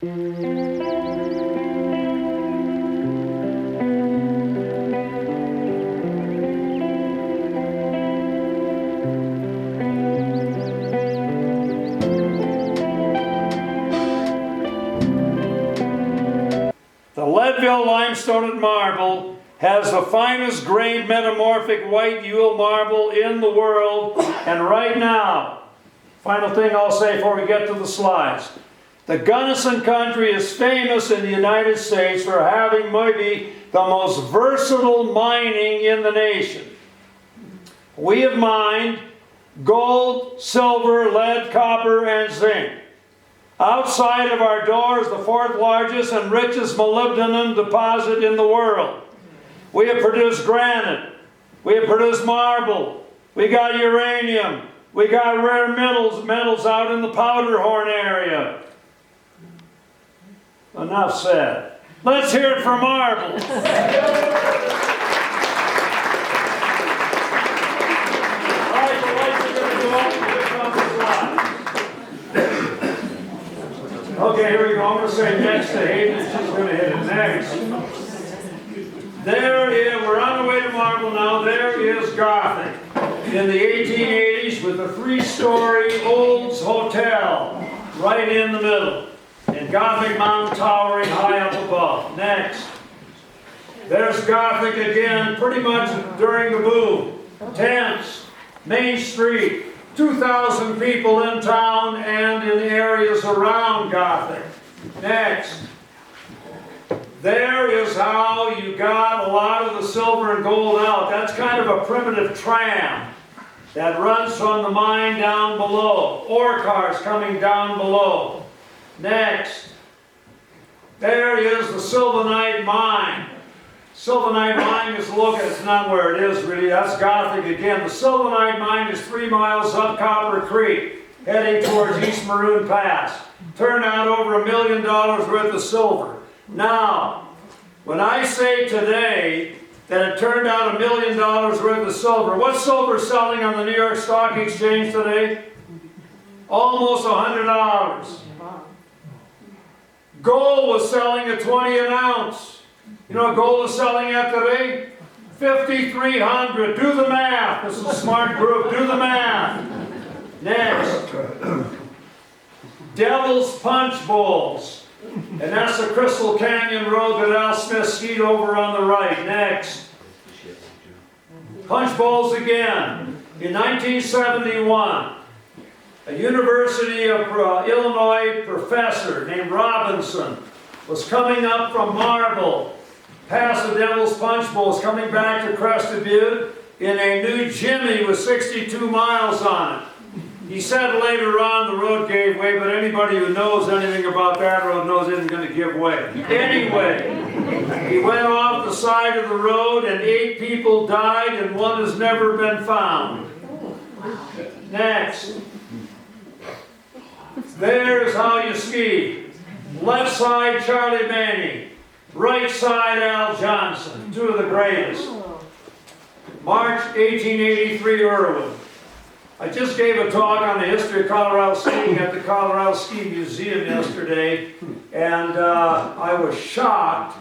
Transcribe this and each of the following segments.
The Leadville limestone and marble has the finest grained metamorphic white Ewell marble in the world. And right now, final thing I'll say before we get to the slides. The Gunnison country is famous in the United States for having maybe the most versatile mining in the nation. We have mined gold, silver, lead, copper, and zinc. Outside of our doors, the fourth largest and richest molybdenum deposit in the world. We have produced granite. We have produced marble. We got uranium. We got rare metals out in the powder horn area. Enough said. Let's hear it for marble. Okay, here we go. I'm going to say next to Hayden. She's going to hit it next. There is, we're on the way to marble now. There is Gothic in the 1880s with a 3-story Olds Hotel right in the middle. And Gothic mountain towering high up above. Next. There's Gothic again, pretty much during the boom. Tents, Main Street. 2,000 people in town and in the areas around Gothic. Next. There is how you got a lot of the silver and gold out. That's kind of a primitive tram that runs from the mine down below. Ore cars coming down below. Next. There is the Sylvanite mine. Sylvanite mine is located, it's not where it is really, that's Gothic again. The Sylvanite mine is 3 miles up Copper Creek, heading towards East Maroon Pass. Turned out over $1 million worth of silver. Now, when I say today that it turned out $1 million worth of silver, what's silver selling on the New York Stock Exchange today? Almost $100. Gold was selling at 20 an ounce. You know what gold is selling at today? $5,300. Do the math. This is a smart group. Do the math. Next. Devil's Punch Bowls. And that's the Crystal Canyon Road that Al Smith skied over on the right. Next. Punch Bowls again. In 1971, a University of Illinois professor named Robinson was coming up from Marble, past the Devil's Punch Bowls, coming back to Crested Butte in a new Jimmy with 62 miles on it. He said later on the road gave way, but anybody who knows anything about that road knows it isn't going to give way. Anyway, he went off the side of the road and 8 people died and 1 has never been found. Next. There's how you ski. Left side Charlie Manning. Right side Al Johnson, 2 of the greatest. March 1883, Irwin. I just gave a talk on the history of Colorado skiing at the Colorado Ski Museum yesterday, and I was shocked.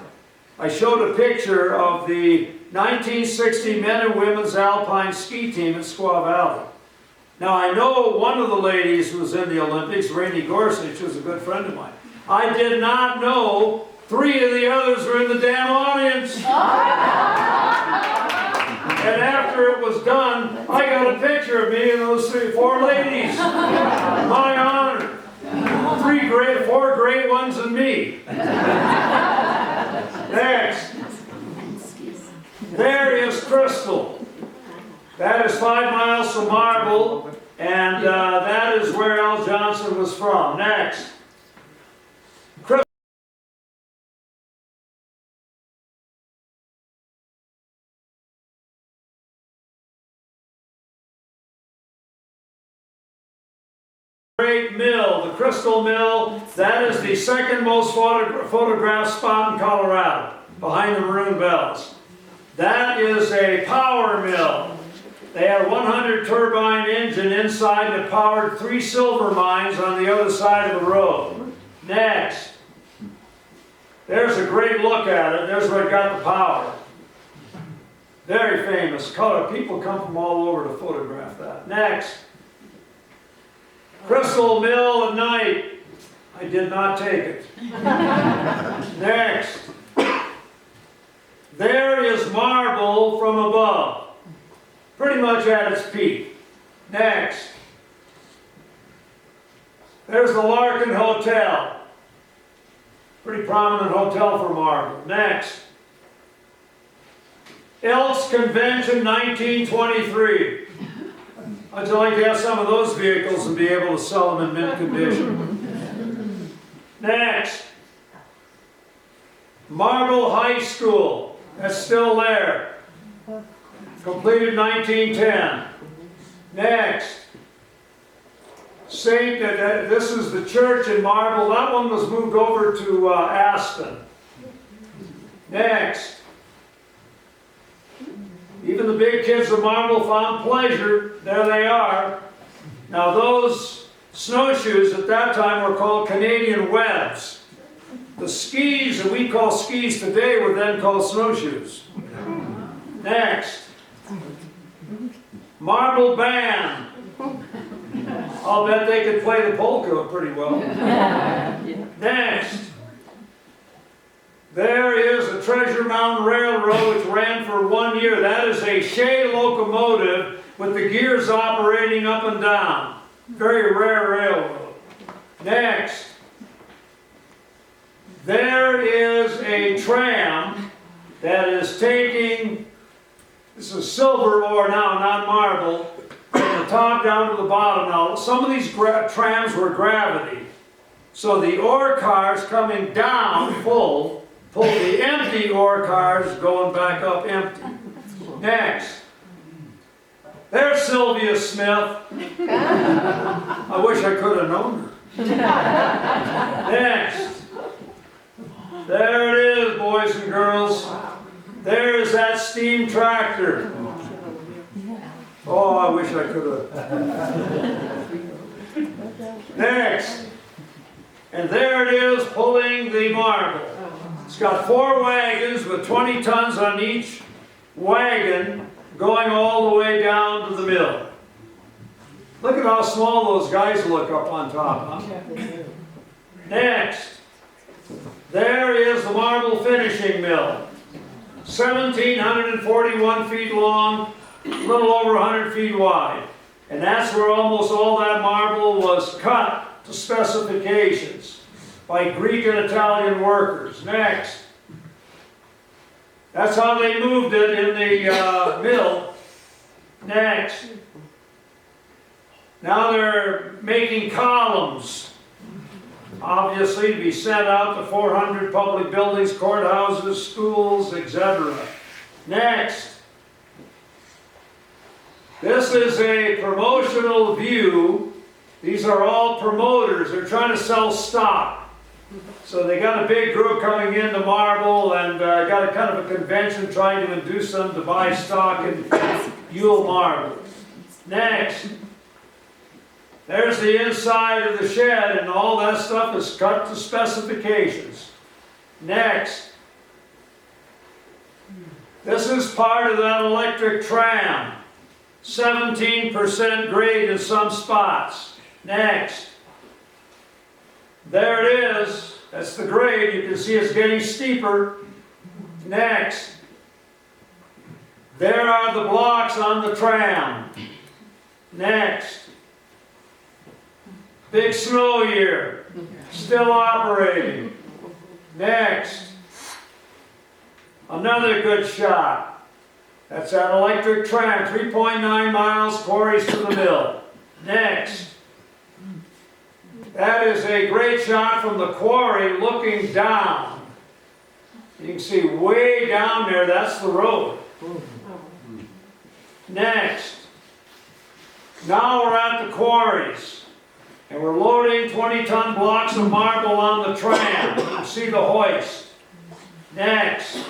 I showed a picture of the 1960 men and women's alpine ski team at Squaw Valley. Now I know one of the ladies who was in the Olympics, Rainey Gorsuch, was a good friend of mine. I did not know 3 of the others were in the damn audience. And after it was done, I got a picture of me and those 4 ladies. My honor. 4 great ones and me. Next. There is Crystal. That is 5 miles from Marble, and that is where Al Johnson was from. Next. Great mill, the Crystal Mill, that is the second most photographed spot in Colorado, behind the Maroon Bells. That is a power mill. They had a 100 turbine engine inside that powered 3 silver mines on the other side of the road. Next. There's a great look at it. There's where it got the power. Very famous color. People come from all over to photograph that. Next. Crystal Mill at night. I did not take it. Next. There is marble from above. Pretty much at its peak. Next. There's the Larkin Hotel. Pretty prominent hotel for marble. Next. Elks Convention 1923. I'd like to have some of those vehicles and be able to sell them in mint condition. Next. Marble High School. That's still there. Completed 1910. Next. This is the church in marble. That one was moved over to Aspen. Next. Even the big kids of marble found pleasure. There they are. Now those snowshoes at that time were called Canadian webs. The skis that we call skis today were then called snowshoes. Next. Marble band. I'll bet they could play the polka pretty well. Next. There is a Treasure Mountain Railroad which ran for 1 year. That is a Shea locomotive with the gears operating up and down. Very rare railroad. Next. There is a tram that is taking, this is silver ore now, not marble, from the top down to the bottom. Now, some of these trams were gravity. So the ore cars coming down full pull the empty ore cars going back up empty. Next. There's Sylvia Smith. I wish I could have known her. Next. There it is, boys and girls. There's that steam tractor. Oh, I wish I could have. Next. And there it is pulling the marble. It's got 4 wagons with 20 tons on each wagon going all the way down to the mill. Look at how small those guys look up on top, huh? Next. There is the marble finishing mill. 1,741 feet long, a little over 100 feet wide. And that's where almost all that marble was cut to specifications by Greek and Italian workers. Next. That's how they moved it in the mill. Next. Now they're making columns, obviously to be sent out to 400 public buildings, courthouses, schools, etc. Next. This is a promotional view. These are all promoters. They're trying to sell stock. So they got a big group coming into marble and got a kind of a convention trying to induce them to buy stock in Yule marble. Next. There's the inside of the shed, and all that stuff is cut to specifications. Next. This is part of that electric tram. 17% grade in some spots. Next. There it is. That's the grade. You can see it's getting steeper. Next. There are the blocks on the tram. Next. Big snow year. Still operating. Next. Another good shot. That's that electric tram. 3.9 miles, quarries to the mill. Next. That is a great shot from the quarry looking down. You can see way down there, that's the road. Next. Now we're at the quarries. And we're loading 20-ton blocks of marble on the tram. You can see the hoist. Next.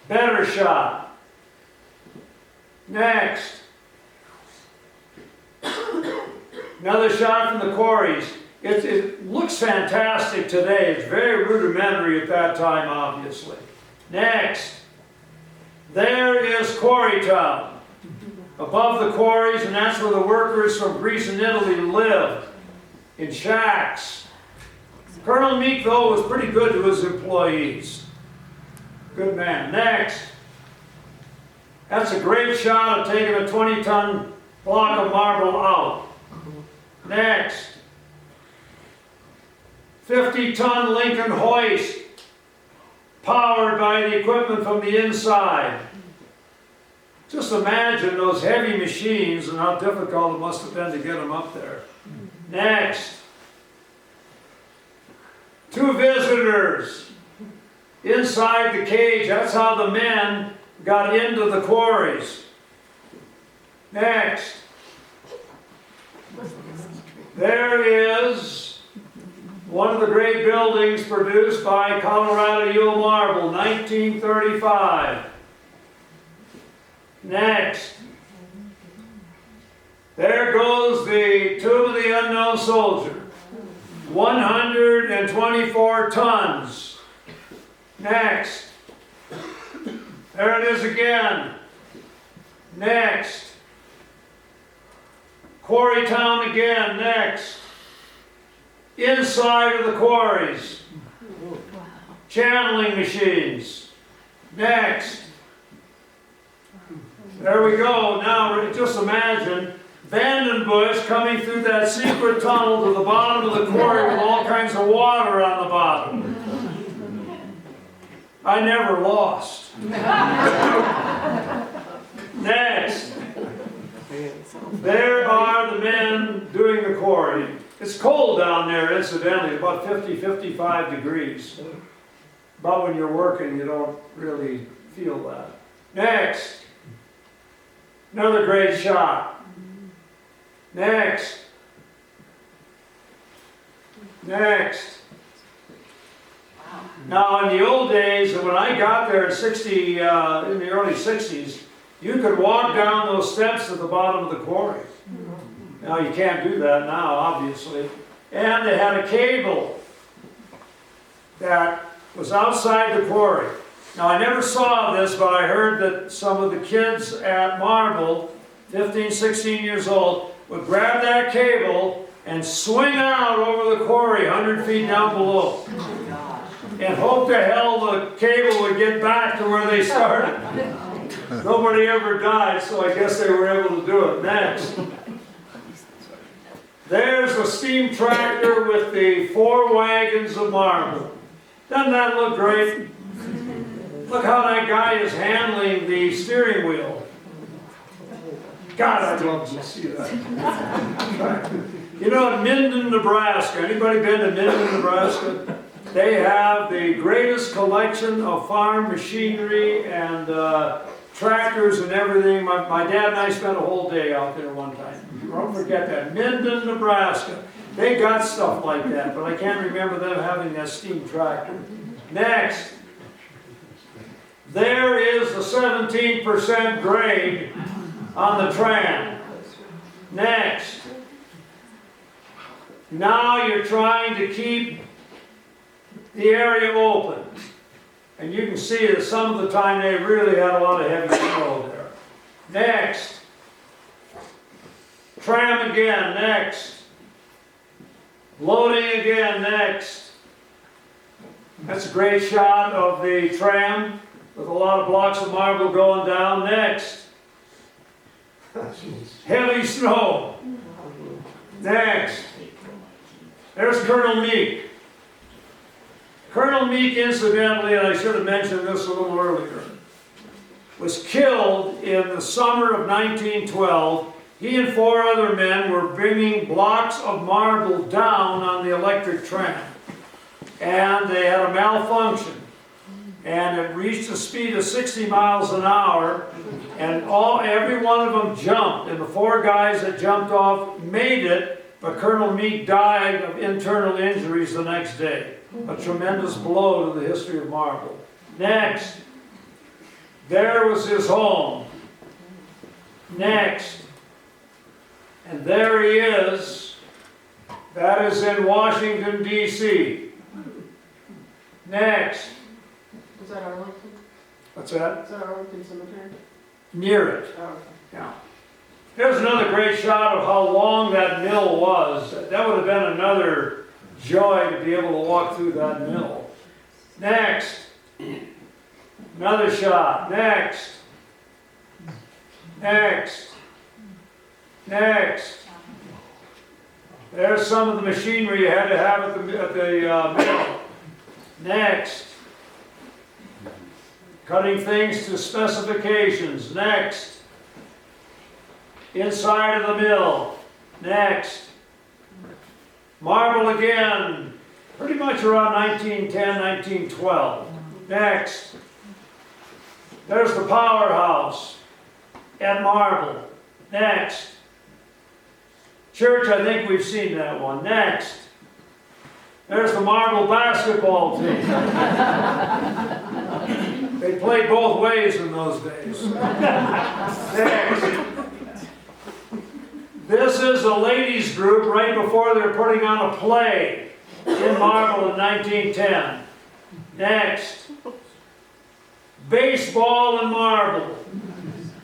Better shot. Next. Another shot from the quarries. It looks fantastic today. It's very rudimentary at that time, obviously. Next, there is Quarrytown. Above the quarries, and that's where the workers from Greece and Italy lived, in shacks. Colonel Meek, though, was pretty good to his employees. Good man. Next, that's a great shot of taking a 20-ton block of marble out. Next, 50-ton Lincoln hoist, powered by the equipment from the inside. Just imagine those heavy machines and how difficult it must have been to get them up there. Next, 2 visitors inside the cage. That's how the men got into the quarries. Next, there is one of the great buildings produced by Colorado Yule Marble, 1935. Next, there goes the Tomb of the Unknown Soldier, 124 tons. Next, there it is again. Next, Quarrytown again. Next, inside of the quarries, channeling machines. Next, there we go. Now, just imagine Vandenbusche coming through that secret tunnel to the bottom of the quarry with all kinds of water on the bottom. I never lost. Next, there are the men doing the quarry. It's cold down there, incidentally, about 50, 55 degrees. But when you're working, you don't really feel that. Next, another great shot. Next. Next. Now, in the old days, when I got there in the early 60s, you could walk down those steps to the bottom of the quarry. Now, you can't do that now, obviously. And they had a cable that was outside the quarry. Now, I never saw this, but I heard that some of the kids at Marble, 15, 16 years old, would grab that cable and swing out over the quarry 100 feet down below. And hope to hell the cable would get back to where they started. Nobody ever died, so I guess they were able to do it. Next. There's a steam tractor with the 4 wagons of marble. Doesn't that look great? Look how that guy is handling the steering wheel. God, I'd love to see that. You know, in Minden, Nebraska, anybody been to Minden, Nebraska? They have the greatest collection of farm machinery and tractors and everything. My dad and I spent a whole day out there one time. Don't forget that. Minden, Nebraska. They got stuff like that, but I can't remember them having that steam tractor. Next. There is the 17% grade on the tram. Next. Now you're trying to keep the area open. And you can see that some of the time they really had a lot of heavy snow there. Next. Tram again. Next. Loading again. Next. That's a great shot of the tram with a lot of blocks of marble going down. Next. Heavy snow. Next. There's Colonel Meek. Colonel Meek, incidentally, and I should have mentioned this a little earlier, was killed in the summer of 1912. He and 4 other men were bringing blocks of marble down on the electric tram. And they had a malfunction. And it reached a speed of 60 miles an hour. And every one of them jumped. And the 4 guys that jumped off made it. But Colonel Meek died of internal injuries the next day. A tremendous blow to the history of marble. Next. There was his home. Next. And there he is. That is in Washington, D.C. Next. Is that Arlington? What's that? Is that Arlington Cemetery? Near it. Oh, okay. Yeah. Here's another great shot of how long that mill was. That would have been another joy to be able to walk through that mill. Next. Another shot. Next. Next. Next. There's some of the machinery you had to have at the mill. Next. Cutting things to specifications. Next. Inside of the mill. Next. Marble again. Pretty much around 1910, 1912. Next. There's the powerhouse at Marble. Next. Church, I think we've seen that one. Next. There's the Marble basketball team. They played both ways in those days. Next. This is a ladies group right before they're putting on a play in Marble in 1910. Next. Baseball in Marble.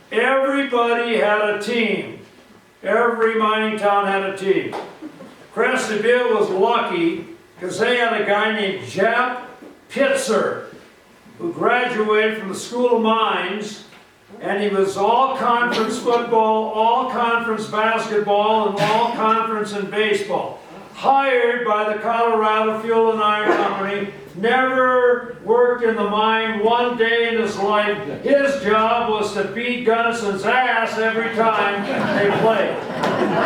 Everybody had a team. Every mining town had a team. Crested Butte was lucky because they had a guy named Jap Pitzer who graduated from the School of Mines, and he was all conference football, all conference basketball, and all conference in baseball. Hired by the Colorado Fuel and Iron Company, never worked in the mine one day in his life. His job was to beat Gunnison's ass every time they played.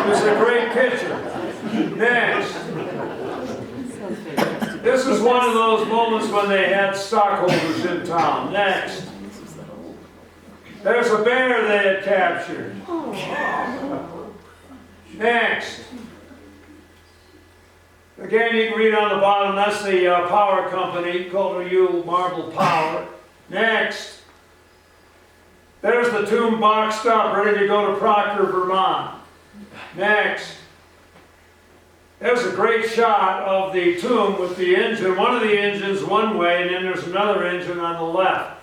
He was a great pitcher. Next. This is one of those moments when they had stockholders in town. Next. There's a bear they had captured. Next. Again, you can read on the bottom, that's the power company, Colter Marble Power. Next. There's the tomb boxed up, ready to go to Proctor, Vermont. Next. There's a great shot of the tomb with the engine, one of the engines one way, and then there's another engine on the left.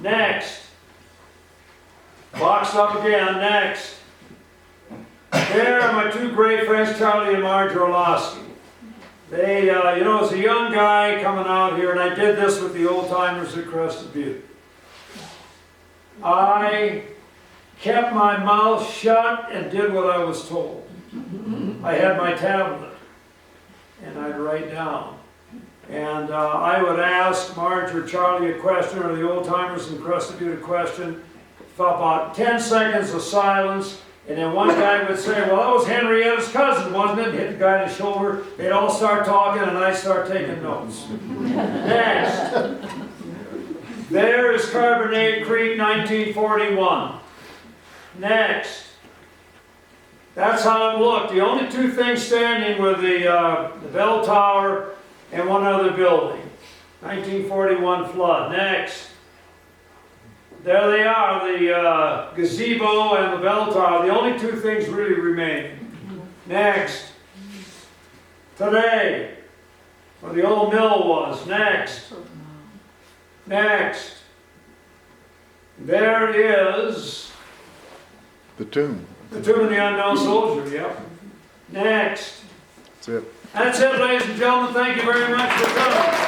Next. Boxed up again. Next. There are my two great friends, Charlie and Marge Orlowski. They, as a young guy coming out here, and I did this with the old timers at Crested Butte. I kept my mouth shut and did what I was told. I had my tablet, and I'd write down. And I would ask Marge or Charlie a question, or the old timers in Crested Butte a question, for about 10 seconds of silence. And then one guy would say, well, that was Henrietta's cousin, wasn't it? Hit the guy in the shoulder. They'd all start talking, and I'd start taking notes. Next. There is Carbonate Creek, 1941. Next. That's how it looked. The only two things standing were the bell tower and one other building. 1941 flood. Next. There they are, the gazebo and the bell tower, the only two things really remaining. Next. Today, where the old mill was. Next. Next. There is The tomb. the tomb of the unknown soldier, yep. Next. That's it. That's it, ladies and gentlemen. Thank you very much for coming.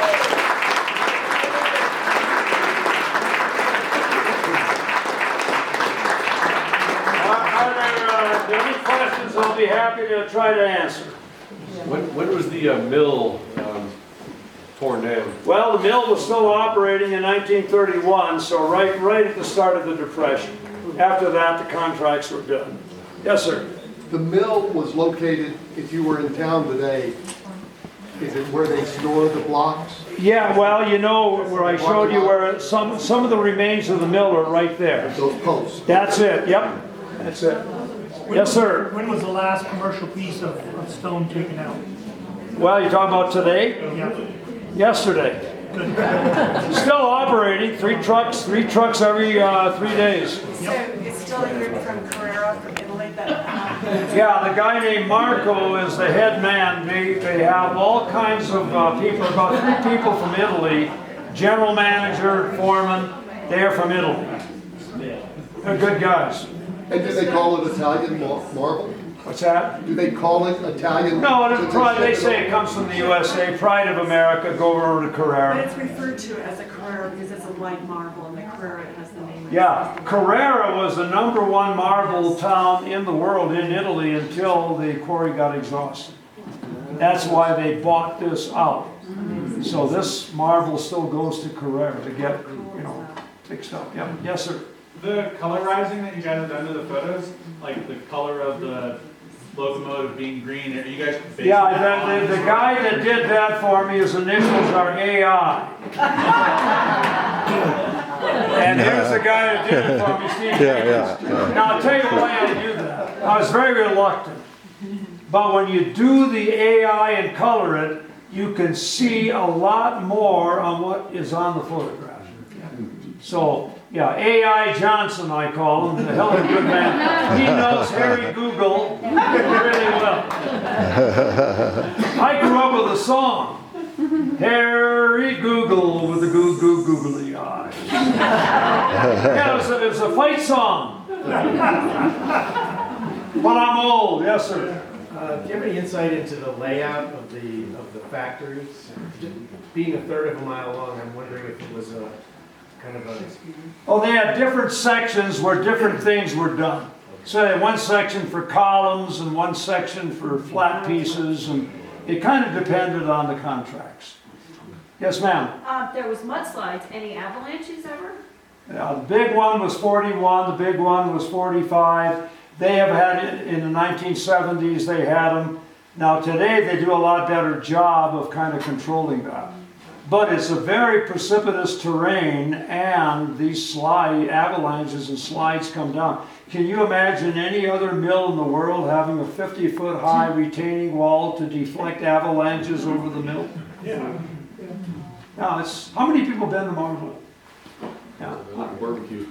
Any questions, I'll be happy to try to answer. When was the mill torn down? Well, the mill was still operating in 1931, so right at the start of the Depression. After that, the contracts were done. Yes, sir. The mill was located, if you were in town today, is it where they store the blocks? Yeah, well, where I showed you where some of the remains of the mill are right there. Those posts? That's it, yep. That's it. Yes, sir. When was the last commercial piece of stone taken out? Well, you're talking about today? Yeah. Yesterday. Good. Still operating, three trucks every 3 days. So it's still here from Carrera, from Italy, that Yeah, the guy named Marco is the head man. They have all kinds of people, about 3 people from Italy, general manager, foreman, they're from Italy. They're good guys. And do they call it Italian marble? What's that? Do they call it Italian? No, since they ship say it comes from the USA, pride of America, go over to But Carrara. it's referred to as a Carrera because it's a white marble and the Carrera has the name. Yeah, Carrara was the #1 marble town in the world in Italy until the quarry got exhausted. That's why they bought this out. So this marble still goes to Carrara to get, fixed up. Yeah. Yes, sir. The colorizing that you guys have done to the photos, like the color of the locomotive being green, are you guys basing Yeah, that on the guy that did that for me, his initials are AI. And here's the guy that did it for me, Steve. Yeah. Now, I'll tell you why I do that. I was very reluctant. But when you do the AI and color it, you can see a lot more on what is on the photograph. So, yeah, AI Johnson, I call him, the hell of a good man. He knows Harry Google really well. I grew up with a song. Harry Google with the googly eyes. Yeah, it was a fight song. But I'm old, yes sir. Do you have any insight into the layout of the factories? Being a third of a mile long, I'm wondering if it was a kind of a... Oh, they had different sections where different things were done. So they had one section for columns and one section for flat pieces, and it kind of depended on the contracts. Yes, ma'am. There was mudslides. Any avalanches ever? The big one was 41, the big one was 45. They have had it in the 1970s, they had them. Now today they do a lot better job of kind of controlling that. But it's a very precipitous terrain, and these avalanches and slides come down. Can you imagine any other mill in the world having a 50-foot high retaining wall to deflect avalanches over the mill? Yeah. Now, how many people been to Marble? Yeah. Barbecue.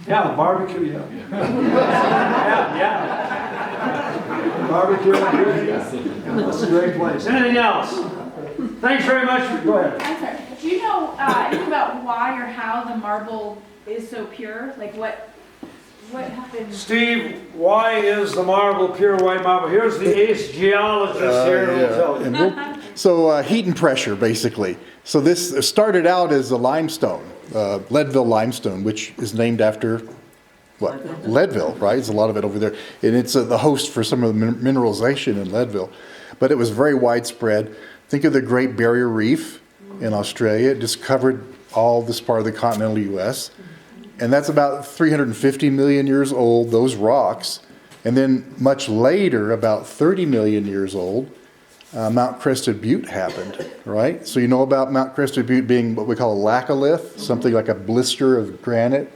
Yeah, barbecue, yeah. yeah. Barbecue, yeah. That's a great place. Anything else? Thanks very much. Go ahead. I'm sorry. Do you know anything about why or how the marble is so pure? Like what happened? Steve, why is the marble pure white marble? Here's the ace geologist here who will tell you. So heat and pressure, basically. So this started out as a limestone, Leadville limestone, which is named after what? Leadville, right? There's a lot of it over there. And it's the host for some of the mineralization in Leadville. But it was very widespread. Think of the Great Barrier Reef in Australia. It just covered all this part of the continental U.S. And that's about 350 million years old, those rocks. And then much later, about 30 million years old, Mount Crested Butte happened, right? So you know about Mount Crested Butte being what we call a laccolith, something like a blister of granite.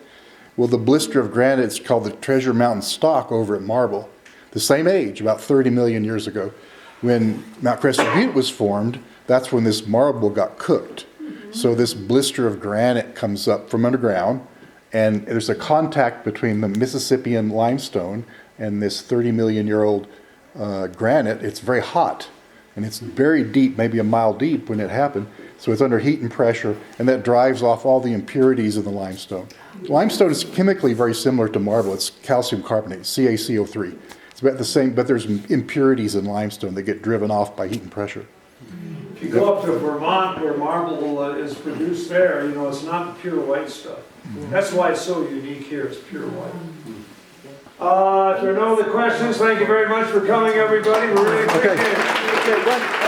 Well, the blister of granite is called the Treasure Mountain Stock over at Marble. The same age, about 30 million years ago. When Mount Crested Butte was formed, that's when this marble got cooked. So this blister of granite comes up from underground, and there's a contact between the Mississippian limestone and this 30 million year old granite. It's very hot, and it's very deep, maybe a mile deep when it happened. So it's under heat and pressure, and that drives off all the impurities of the limestone. Limestone is chemically very similar to marble. It's calcium carbonate, CaCO3. It's about the same, but there's impurities in limestone that get driven off by heat and pressure. If you go up to Vermont where marble is produced there, it's not pure white stuff. That's why it's so unique here, it's pure white. If there are no other questions, thank you very much for coming, everybody. We really appreciate it. Okay, one more.